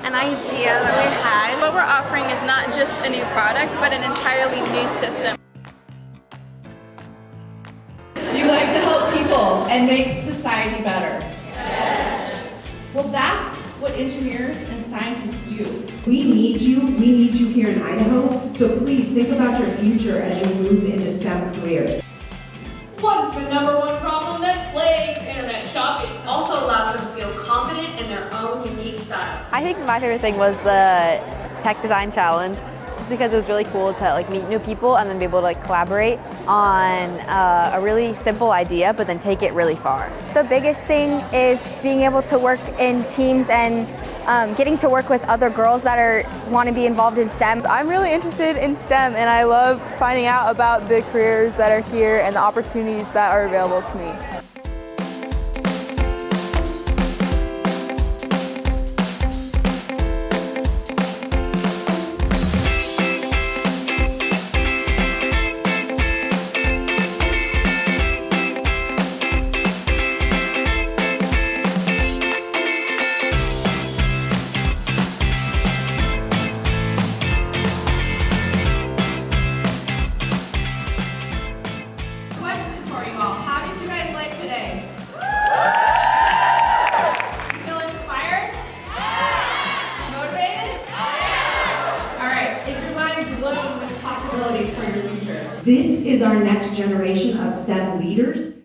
an idea that we had. What we're offering is not just a new product, but an entirely new system. Do you like to help people and make society better? Yes. Well, that's what engineers and scientists do. We need you here in Idaho, so please think about your future as you move into STEM careers. What is the #1 problem that plagues internet shopping? Also allows them to feel confident in their own unique style. I think my favorite thing was the tech design challenge, just because it was really cool to meet new people and then be able to collaborate on a really simple idea, but then take it really far. The biggest thing is being able to work in teams and getting to work with other girls that want to be involved in STEM. I'm really interested in STEM, and I love finding out about the careers that are here and the opportunities that are available to me. Question for you all. How did you guys like today? You feel inspired? Motivated? All right. Is your mind glowing with possibilities for your future? This is our next generation of STEM leaders.